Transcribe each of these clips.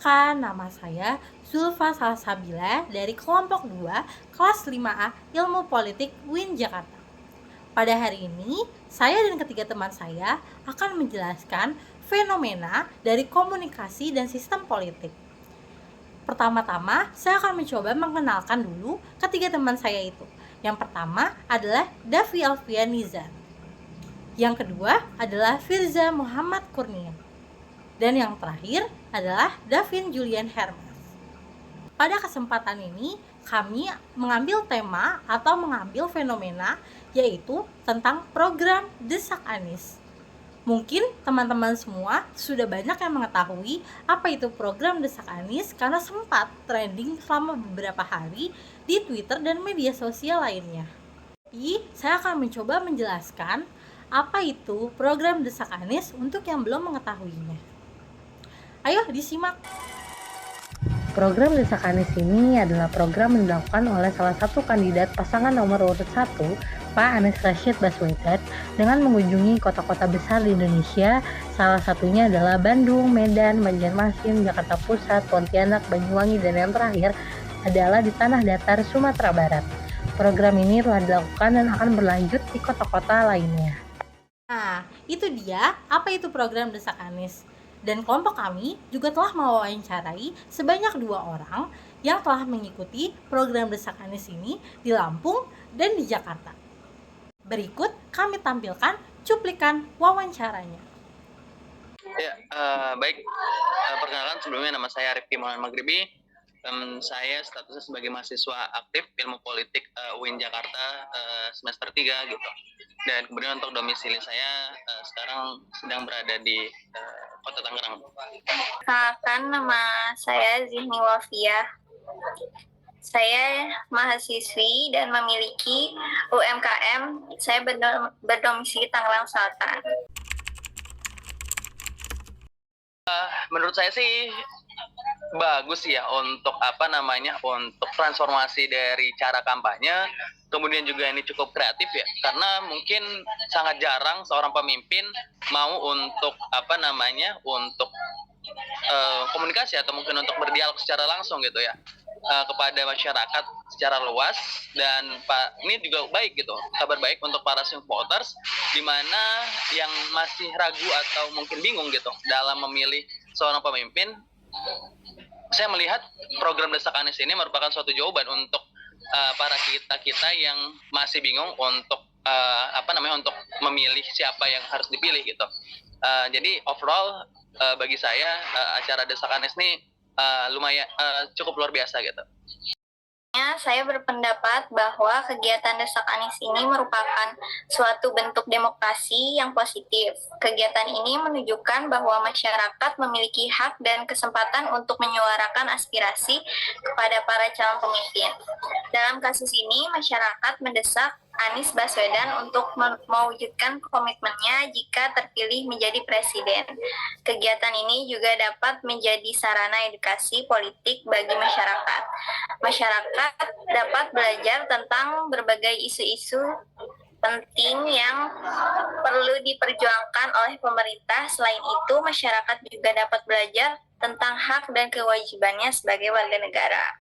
Perkenalkan, nama saya Zulfa Salsabila dari kelompok 2, kelas 5A Ilmu Politik UIN Jakarta. Pada hari ini, saya dan ketiga teman saya akan menjelaskan fenomena dari komunikasi dan sistem politik. Pertama-tama, saya akan mencoba mengenalkan dulu ketiga teman saya itu. Yang pertama adalah Davi Alfian Nizar. Yang kedua adalah Firza Muhammad Kurnia. Dan yang terakhir adalah Davin Julian Hermes. Pada kesempatan ini, kami mengambil tema atau mengambil fenomena yaitu tentang program Desak Anies. Mungkin teman-teman semua sudah banyak yang mengetahui apa itu program Desak Anies karena sempat trending selama beberapa hari di Twitter dan media sosial lainnya. Tapi saya akan mencoba menjelaskan apa itu program Desak Anies untuk yang belum mengetahuinya. Ayo disimak. Program Desak Anies ini adalah program yang dilakukan oleh salah satu kandidat pasangan nomor urut 1, Pak Anies Rashid Baswedan, dengan mengunjungi kota-kota besar di Indonesia, salah satunya adalah Bandung, Medan, Banjarmasin, Jakarta Pusat, Pontianak, Banyuwangi, dan yang terakhir adalah di Tanah Datar, Sumatera Barat. Program ini telah dilakukan dan akan berlanjut di kota-kota lainnya. Nah, itu dia apa itu program Desak Anies. Dan kelompok kami juga telah mewawancarai sebanyak 2 orang yang telah mengikuti program Desak Anies ini di Lampung dan di Jakarta. Berikut kami tampilkan cuplikan wawancaranya. Ya, baik. Perkenalkan, sebelumnya nama saya Rifki Maulana Maghribi. Saya statusnya sebagai mahasiswa aktif ilmu politik UIN Jakarta semester 3 gitu. Dan kemudian untuk domisili saya sekarang sedang berada di Kota Tangerang. Perkenalkan, nama saya Zihni Wafia. Saya mahasiswi dan memiliki UMKM. Saya berdomisili Tangerang Selatan. Menurut saya sih bagus ya untuk untuk transformasi dari cara kampanye. Kemudian juga ini cukup kreatif ya, karena mungkin sangat jarang seorang pemimpin mau untuk untuk komunikasi atau mungkin untuk berdialog secara langsung gitu ya kepada masyarakat secara luas. Dan ini juga baik gitu, kabar baik untuk para swing voters di mana yang masih ragu atau mungkin bingung gitu dalam memilih seorang pemimpin. Saya melihat program Desak Anies ini merupakan suatu jawaban untuk para kita yang masih bingung untuk untuk memilih siapa yang harus dipilih gitu. Jadi overall bagi saya acara Desak Anies ini lumayan cukup luar biasa gitu. Saya berpendapat bahwa kegiatan Desak Anies ini merupakan suatu bentuk demokrasi yang positif. Kegiatan ini menunjukkan bahwa masyarakat memiliki hak dan kesempatan untuk menyuarakan aspirasi kepada para calon pemimpin. Dalam kasus ini, masyarakat mendesak Anies Baswedan untuk mewujudkan komitmennya jika terpilih menjadi presiden. Kegiatan ini juga dapat menjadi sarana edukasi politik bagi masyarakat. Masyarakat dapat belajar tentang berbagai isu-isu penting yang perlu diperjuangkan oleh pemerintah. Selain itu, masyarakat juga dapat belajar tentang hak dan kewajibannya sebagai warga negara.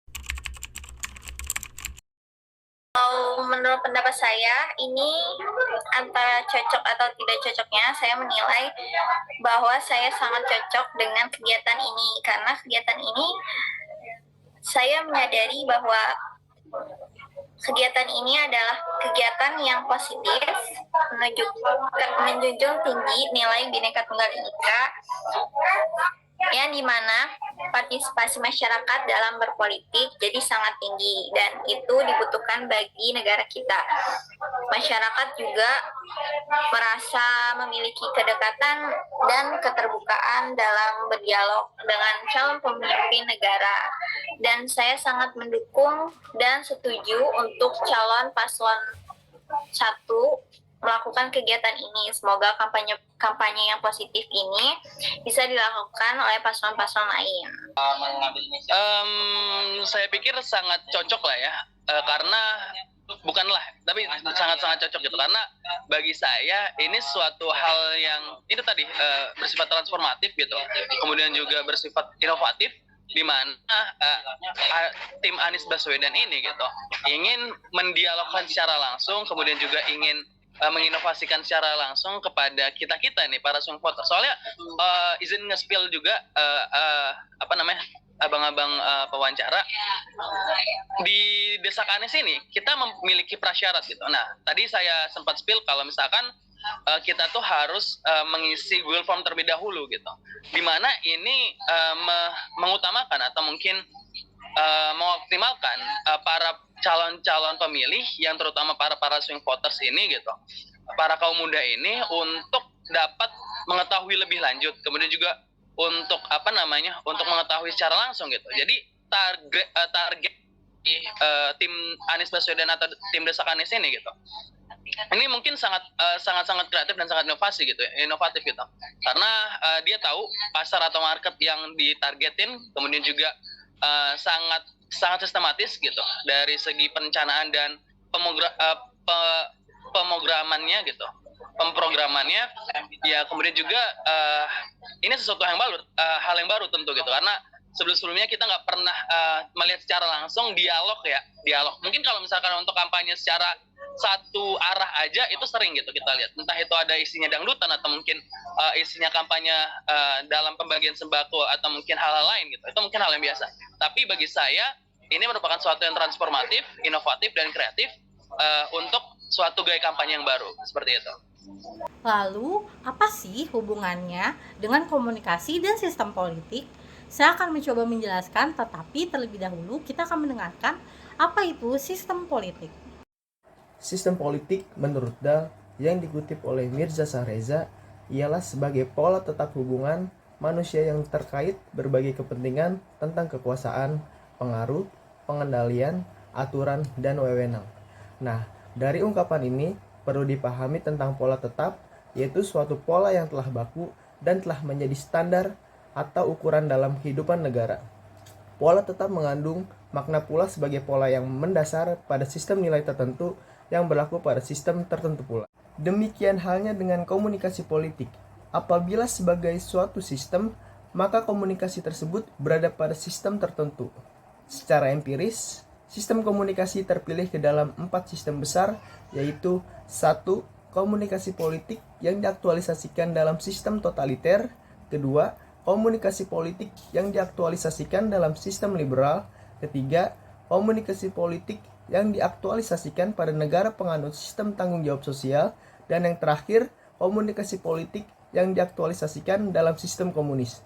Menurut pendapat saya, ini antara cocok atau tidak cocoknya, saya menilai bahwa saya sangat cocok dengan kegiatan ini. Karena kegiatan ini, saya menyadari bahwa kegiatan ini adalah kegiatan yang positif, menjunjung tinggi nilai Bhinneka Tunggal Ika, yang dimana partisipasi masyarakat dalam berpolitik jadi sangat tinggi dan itu dibutuhkan bagi negara kita. Masyarakat juga merasa memiliki kedekatan dan keterbukaan dalam berdialog dengan calon pemimpin negara. Dan saya sangat mendukung dan setuju untuk calon paslon 1 melakukan kegiatan ini. Semoga kampanye yang positif ini bisa dilakukan oleh paslon-paslon lain. Saya pikir sangat cocok lah ya, karena tapi sangat-sangat cocok gitu, karena bagi saya ini suatu hal yang itu tadi bersifat transformatif gitu, kemudian juga bersifat inovatif di mana tim Anies Baswedan ini gitu ingin mendialogkan secara langsung, kemudian juga ingin menginovasikan secara langsung kepada kita nih para swing voter. Soalnya izin nge-spill juga abang-abang pewawancara di Desak Anies ini kita memiliki prasyarat gitu. Nah, tadi saya sempat spill kalau misalkan kita tuh harus mengisi Google Form terlebih dahulu gitu. Dimana ini mengutamakan atau mungkin mengoptimalkan para calon-calon pemilih yang terutama para swing voters ini gitu, para kaum muda ini untuk dapat mengetahui lebih lanjut, kemudian juga untuk untuk mengetahui secara langsung gitu. Jadi target tim Anies Baswedan atau tim Desak Anies ini gitu, ini mungkin sangat kreatif dan sangat inovatif gitu, karena dia tahu pasar atau market yang ditargetin, kemudian juga sangat sistematis gitu dari segi perencanaan dan pemrogramannya ya. Kemudian juga ini sesuatu hal yang baru tentu gitu, karena sebelumnya kita nggak pernah melihat secara langsung dialog. Mungkin kalau misalkan untuk kampanye secara satu arah aja itu sering gitu kita lihat, entah itu ada isinya dangdutan atau mungkin isinya kampanye dalam pembagian sembako atau mungkin hal-hal lain gitu. Itu mungkin hal yang biasa, tapi bagi saya ini merupakan suatu yang transformatif, inovatif, dan kreatif untuk suatu gaya kampanye yang baru seperti itu. Lalu, apa sih hubungannya dengan komunikasi dan sistem politik? Saya akan mencoba menjelaskan, tetapi terlebih dahulu kita akan mendengarkan apa itu sistem politik. Sistem politik menurut Dahl yang dikutip oleh Mirza Sahreza ialah sebagai pola tetap hubungan manusia yang terkait berbagai kepentingan tentang kekuasaan, pengaruh, pengendalian, aturan, dan wewenang. Nah, dari ungkapan ini perlu dipahami tentang pola tetap, yaitu suatu pola yang telah baku dan telah menjadi standar atau ukuran dalam kehidupan negara. Pola tetap mengandung makna pula sebagai pola yang mendasar pada sistem nilai tertentu yang berlaku pada sistem tertentu pula. Demikian halnya dengan komunikasi politik. Apabila sebagai suatu sistem, maka komunikasi tersebut berada pada sistem tertentu. Secara empiris, sistem komunikasi terpilih ke dalam 4 sistem besar, yaitu 1. Komunikasi politik yang diaktualisasikan dalam sistem totaliter. 2. Komunikasi politik yang diaktualisasikan dalam sistem liberal. 3. Komunikasi politik yang diaktualisasikan pada negara penganut sistem tanggung jawab sosial. Dan yang terakhir, komunikasi politik yang diaktualisasikan dalam sistem komunis.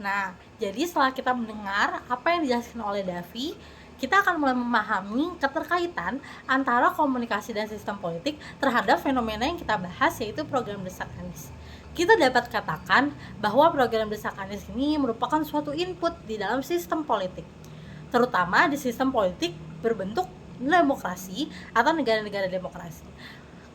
Nah, jadi setelah kita mendengar apa yang dijelaskan oleh Davi, kita akan mulai memahami keterkaitan antara komunikasi dan sistem politik terhadap fenomena yang kita bahas, yaitu program Desak Anies. Kita dapat katakan bahwa program Desak Anies ini merupakan suatu input di dalam sistem politik, terutama di sistem politik berbentuk demokrasi atau negara-negara demokrasi.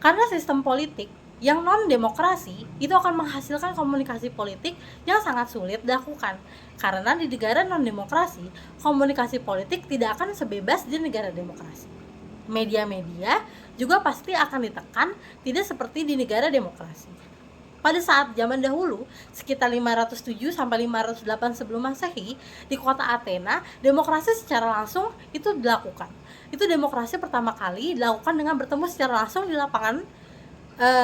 Karena sistem politik yang non-demokrasi itu akan menghasilkan komunikasi politik yang sangat sulit dilakukan. Karena di negara non-demokrasi, komunikasi politik tidak akan sebebas di negara demokrasi. Media-media juga pasti akan ditekan, tidak seperti di negara demokrasi. Pada saat zaman dahulu, sekitar 507 sampai 508 sebelum Masehi, di kota Athena, demokrasi secara langsung itu dilakukan. Itu demokrasi pertama kali dilakukan dengan bertemu secara langsung di lapangan,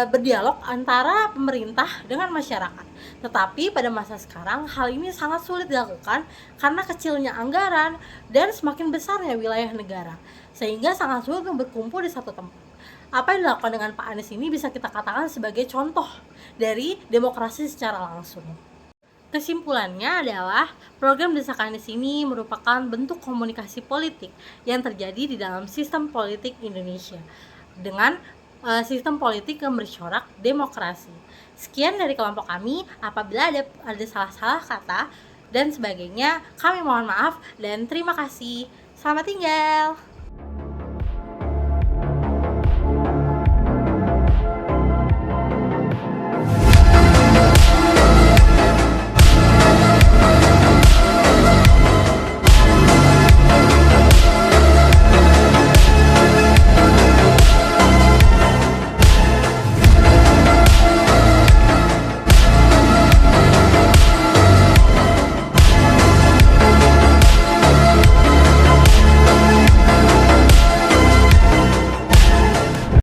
berdialog antara pemerintah dengan masyarakat. Tetapi pada masa sekarang hal ini sangat sulit dilakukan karena kecilnya anggaran dan semakin besarnya wilayah negara, sehingga sangat sulit untuk berkumpul di satu tempat. Apa yang dilakukan dengan Pak Anies ini bisa kita katakan sebagai contoh dari demokrasi secara langsung. Kesimpulannya adalah program Desak Anies ini merupakan bentuk komunikasi politik yang terjadi di dalam sistem politik Indonesia dengan sistem politik yang bercorak demokrasi. Sekian dari kelompok kami. Apabila ada salah-salah kata dan sebagainya, kami mohon maaf dan terima kasih. Selamat tinggal.